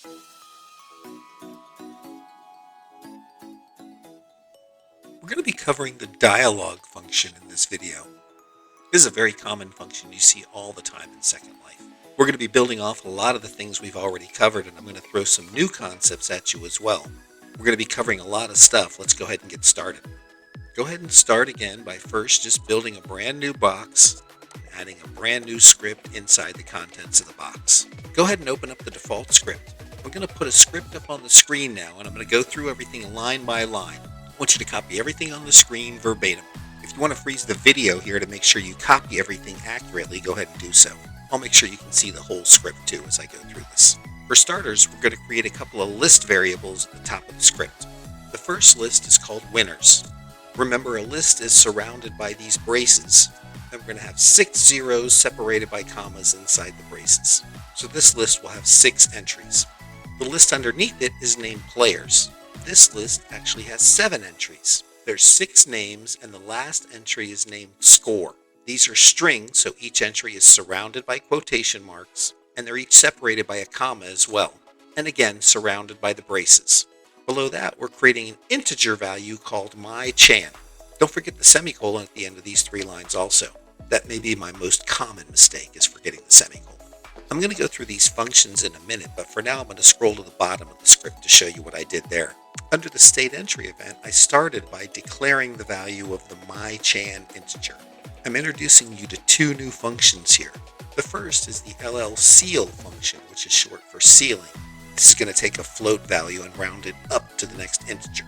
We're going to be covering the dialog function in this video. This is a very common function you see all the time in Second Life. We're going to be building off a lot of the things we've already covered, and I'm going to throw some new concepts at you as well. We're going to be covering a lot of stuff. Let's go ahead and get started. Go ahead and start again by first just building a brand new box and adding a brand new script inside the contents of the box. Go ahead and open up the default script. We're going to put a script up on the screen now, and I'm going to go through everything line by line. I want you to copy everything on the screen verbatim. If you want to freeze the video here to make sure you copy everything accurately, go ahead and do so. I'll make sure you can see the whole script too as I go through this. For starters, we're going to create a couple of list variables at the top of the script. The first list is called winners. Remember, a list is surrounded by these braces, and we're going to have 6 zeros separated by commas inside the braces. So this list will have 6 entries. The list underneath it is named players. This list actually has 7 entries. There's 6 names, and the last entry is named score. These are strings, so each entry is surrounded by quotation marks, and they're each separated by a comma as well, and again surrounded by the braces. Below that, we're creating an integer value called myChan. Don't forget the semicolon at the end of these 3 lines also. That may be my most common mistake, is forgetting the semicolon. I'm going to go through these functions in a minute, but for now I'm going to scroll to the bottom of the script to show you what I did there. Under the state entry event, I started by declaring the value of the myChan integer. I'm introducing you to 2 new functions here. The first is the llSeal function, which is short for sealing. This is going to take a float value and round it up to the next integer.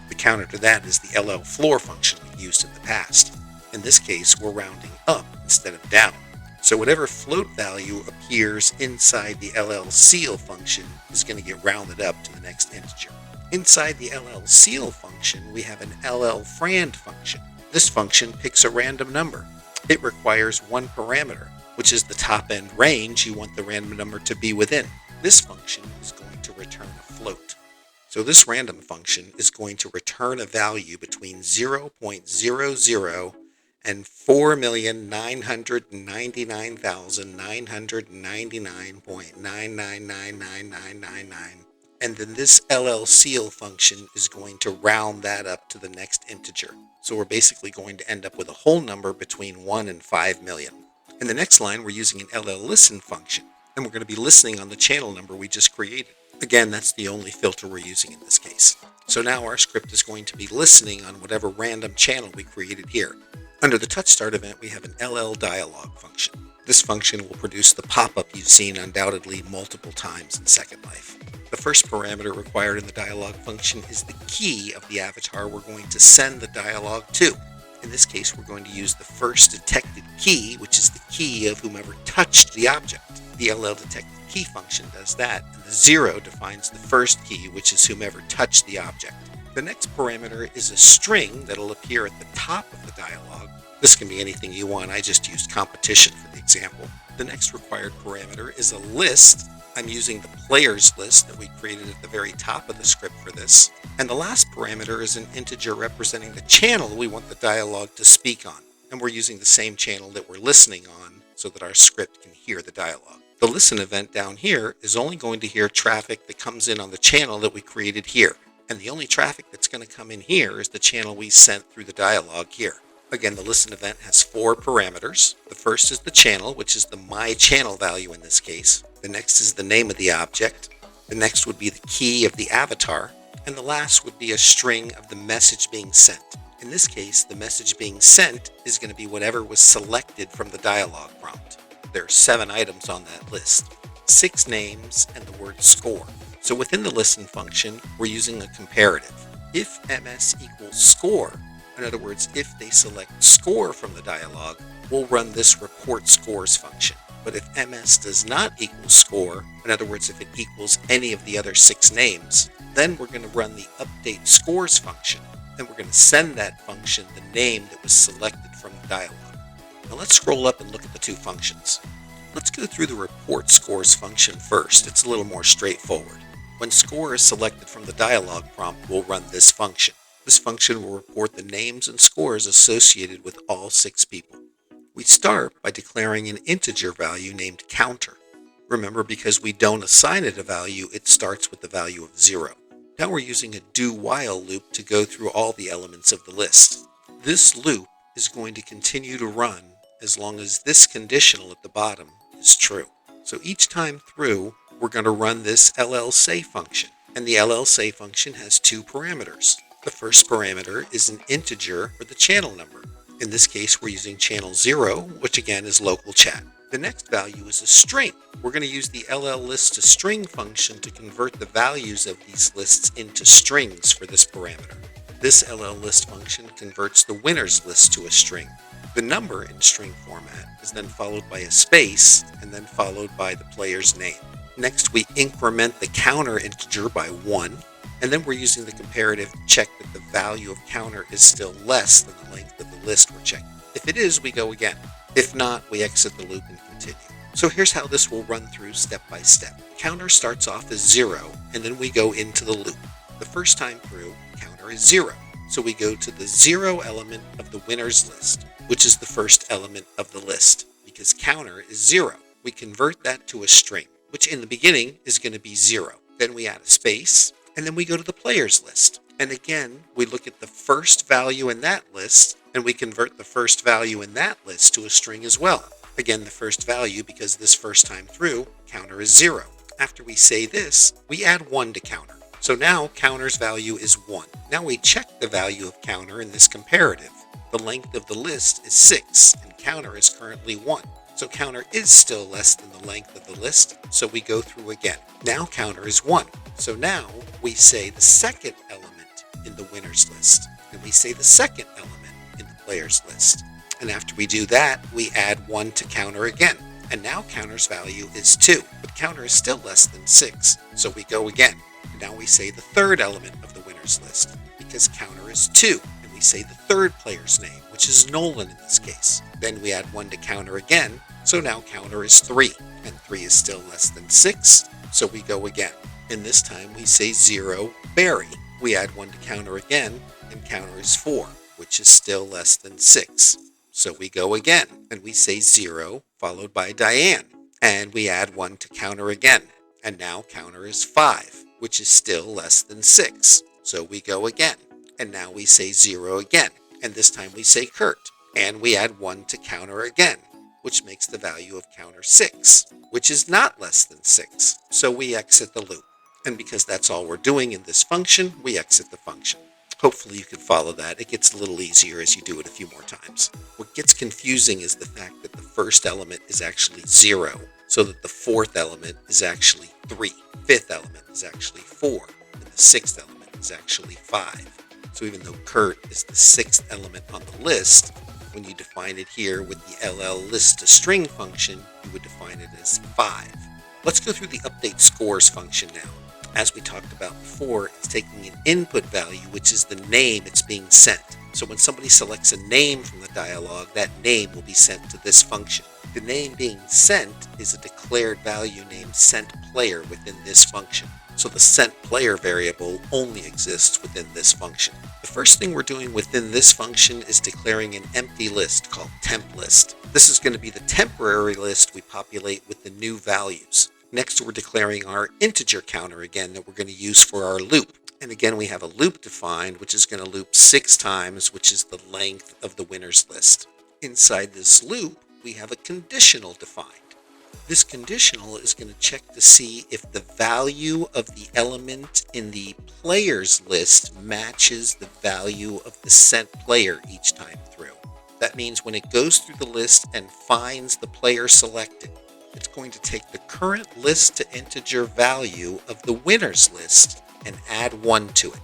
The counter to that is the llFloor function we've used in the past. In this case, we're rounding up instead of down. So whatever float value appears inside the llSeal function is going to get rounded up to the next integer. Inside the llSeal function, we have an llFrand function. This function picks a random number. It requires 1 parameter, which is the top end range you want the random number to be within. This function is going to return a float. So this random function is going to return a value between 0.00 and 4,999,999.9999999. And then this llSeal function is going to round that up to the next integer. So we're basically going to end up with a whole number between 1 and 5 million. In the next line, we're using an llListen function, and we're going to be listening on the channel number we just created. Again, that's the only filter we're using in this case. So now our script is going to be listening on whatever random channel we created here. Under the touch start event, we have an llDialog function. This function will produce the pop-up you've seen undoubtedly multiple times in Second Life. The first parameter required in the dialog function is the key of the avatar we're going to send the dialogue to. In this case, we're going to use the first detected key, which is the key of whomever touched the object. The llDetectedKey function does that, and the 0 defines the first key, which is whomever touched the object. The next parameter is a string that'll appear at the top of the dialogue. This can be anything you want. I just used competition for the example. The next required parameter is a list. I'm using the players list that we created at the very top of the script for this. And the last parameter is an integer representing the channel we want the dialogue to speak on. And we're using the same channel that we're listening on so that our script can hear the dialogue. The listen event down here is only going to hear traffic that comes in on the channel that we created here. And the only traffic that's going to come in here is the channel we sent through the dialogue here. Again, the listen event has 4 parameters. The first is the channel, which is the myChannel value in this case. The next is the name of the object. The next would be the key of the avatar. And the last would be a string of the message being sent. In this case, the message being sent is going to be whatever was selected from the dialogue prompt. There are 7 items on that list, 6 names, and the word score. So within the listen function, we're using a comparative. If ms equals score, in other words, if they select score from the dialogue, we'll run this report scores function. But if ms does not equal score, in other words, if it equals any of the other 6 names, then we're going to run the update scores function, and we're going to send that function the name that was selected from the dialogue. Now let's scroll up and look at the 2 functions. Let's go through the report scores function first. It's a little more straightforward. When score is selected from the dialogue prompt, we'll run this function. This function will report the names and scores associated with all 6 people. We start by declaring an integer value named counter. Remember, because we don't assign it a value, it starts with the value of 0. Now we're using a do-while loop to go through all the elements of the list. This loop is going to continue to run as long as this conditional at the bottom is true. So each time through, we're going to run this llSay function. And the llSay function has two parameters. The first parameter is an integer for the channel number. In this case, we're using channel 0, which again is local chat. The next value is a string. We're going to use the llList2string function to convert the values of these lists into strings for this parameter. This llList function converts the winners list to a string. The number in string format is then followed by a space and then followed by the player's name. Next, we increment the counter integer by 1, and then we're using the comparative to check that the value of counter is still less than the length of the list we're checking. If it is, we go again. If not, we exit the loop and continue. So here's how this will run through step by step. Counter starts off as 0, and then we go into the loop. The first time through, counter is 0. So we go to the 0 element of the winners list, which is the first element of the list. Because counter is 0, we convert that to a string, which in the beginning is going to be 0. Then we add a space, and then we go to the players list. And again, we look at the first value in that list, and we convert the first value in that list to a string as well. Again, the first value, because this first time through, counter is 0. After we say this, we add 1 to counter. So now counter's value is 1. Now we check the value of counter in this comparative. The length of the list is 6, and counter is currently 1. So counter is still less than the length of the list, so we go through again. Now counter is 1. So now we say the second element in the winners list, and we say the second element in the players list. And after we do that, we add 1 to counter again. And now counter's value is 2, but counter is still less than 6, so we go again. And now we say the third element of the winners list, because counter is 2, and we say the third player's name, which is Nolan in this case. Then we add 1 to counter again, so now counter is 3, and 3 is still less than 6, so we go again. And this time we say 0, Barry. We add 1 to counter again, and counter is 4, which is still less than 6. So we go again, and we say 0, followed by Diane. And we add 1 to counter again, and now counter is 5, which is still less than 6. So we go again, and now we say 0 again, and this time we say Kurt. And we add 1 to counter again, which makes the value of counter 6, which is not less than 6. So we exit the loop. And because that's all we're doing in this function, we exit the function. Hopefully you can follow that. It gets a little easier as you do it a few more times. What gets confusing is the fact that the first element is actually 0, so that the fourth element is actually 3, fifth element is actually 4, and the sixth element is actually 5. So even though Kurt is the sixth element on the list, when you define it here with the llList2string function, you would define it as 5. Let's go through the update scores function now. As we talked about before, it's taking an input value, which is the name it's being sent. So when somebody selects a name from the dialog, that name will be sent to this function. The name being sent is a declared value named sentPlayer within this function. So the sentPlayer variable only exists within this function. The first thing we're doing within this function is declaring an empty list called tempList. This is going to be the temporary list we populate with the new values. Next, we're declaring our integer counter again that we're going to use for our loop. And again, we have a loop defined, which is going to loop 6 times, which is the length of the winners list. Inside this loop, we have a conditional defined. This conditional is going to check to see if the value of the element in the players list matches the value of the sent player each time through. That means when it goes through the list and finds the player selected, it's going to take the current list to integer value of the winners list and add 1 to it.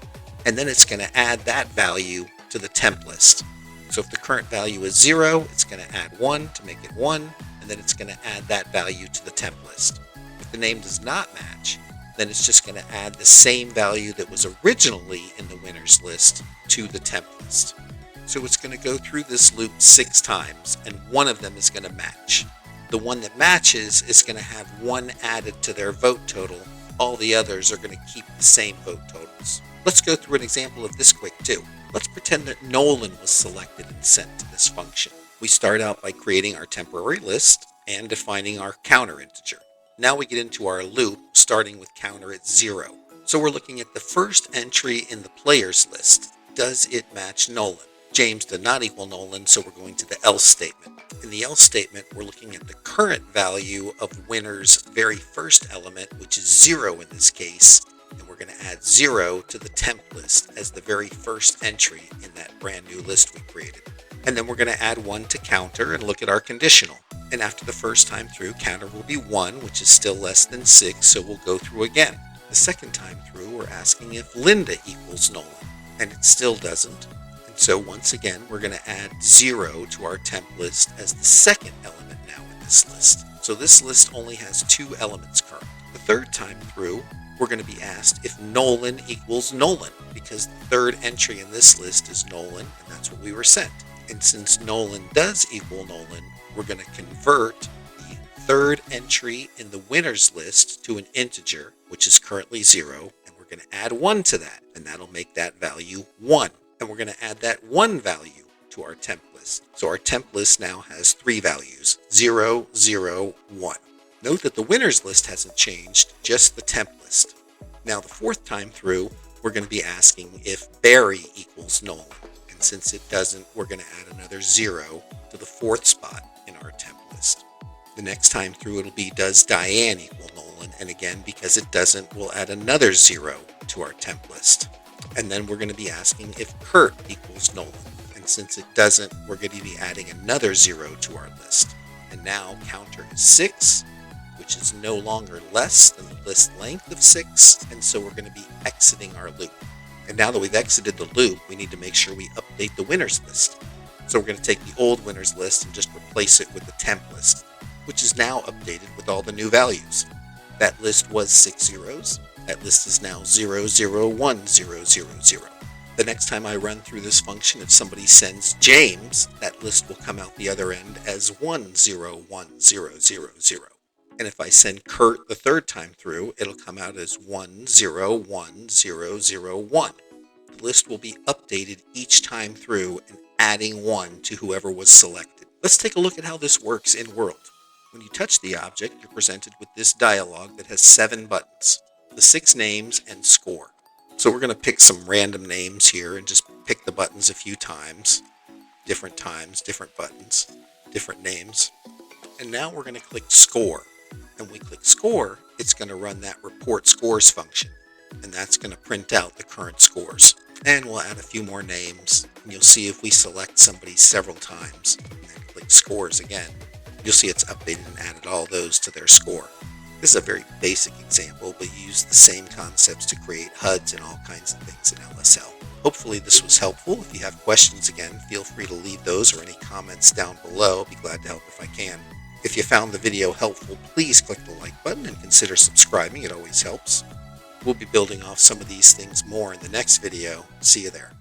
And then it's going to add that value to the temp list. So if the current value is 0, it's going to add 1 to make it 1, and then it's going to add that value to the temp list. If the name does not match, then it's just going to add the same value that was originally in the winners list to the temp list. So it's going to go through this loop 6 times, and one of them is going to match. The one that matches is going to have 1 added to their vote total. All the others are going to keep the same vote totals. Let's go through an example of this quick too. Let's pretend that Nolan was selected and sent to this function. We start out by creating our temporary list and defining our counter integer. Now we get into our loop, starting with counter at 0. So we're looking at the first entry in the players list. Does it match Nolan? James did not equal Nolan, so we're going to the else statement. In the else statement, we're looking at the current value of winner's very first element, which is 0 in this case, and we're going to add 0 to the temp list as the very first entry in that brand new list we created. And then we're going to add 1 to counter and look at our conditional. And after the first time through, counter will be 1, which is still less than 6, so we'll go through again. The second time through, we're asking if Linda equals Nolan, and it still doesn't. And so once again, we're going to add 0 to our temp list as the second element now in this list. So this list only has 2 elements current. The third time through, we're going to be asked if Nolan equals Nolan, because the third entry in this list is Nolan, and that's what we were sent. And since Nolan does equal Nolan, we're going to convert the third entry in the winners list to an integer, which is currently 0, and we're going to add 1 to that, and that'll make that value 1. And we're going to add that 1 value to our temp list. So our temp list now has 3 values, 0, 0, 1. Note that the winners list hasn't changed, just the temp list. Now the fourth time through, we're going to be asking if Barry equals Nolan. And since it doesn't, we're going to add another 0 to the fourth spot in our temp list. The next time through, it'll be does Diane equal Nolan? And again, because it doesn't, we'll add another 0 to our temp list. And then we're going to be asking if Kurt equals Nolan. And since it doesn't, we're going to be adding another 0 to our list. And now counter is 6, which is no longer less than the list length of 6. And so we're going to be exiting our loop. And now that we've exited the loop, we need to make sure we update the winners list. So we're going to take the old winners list and just replace it with the temp list, which is now updated with all the new values. That list was 6 zeros. That list is now 0, 0, 1, 0, 0, 0. The next time I run through this function, if somebody sends James, that list will come out the other end as 1, 0, 1, 0, 0, 0. And if I send Kurt the third time through, it'll come out as 1, 0, 1, 0, 0, 1. The list will be updated each time through and adding 1 to whoever was selected. Let's take a look at how this works in World. When you touch the object, you're presented with this dialog that has 7 buttons, the 6 names and score. So we're going to pick some random names here and just pick the buttons a few times, different buttons, different names. And now we're going to click score. And when we click score, it's going to run that report scores function. And that's going to print out the current scores. And we'll add a few more names. And you'll see if we select somebody several times and then click scores again, you'll see it's updated and added all those to their score. This is a very basic example, but you use the same concepts to create HUDs and all kinds of things in LSL. Hopefully this was helpful. If you have questions again, feel free to leave those or any comments down below. I'll be glad to help if I can. If you found the video helpful, please click the like button and consider subscribing. It always helps. We'll be building off some of these things more in the next video. See you there.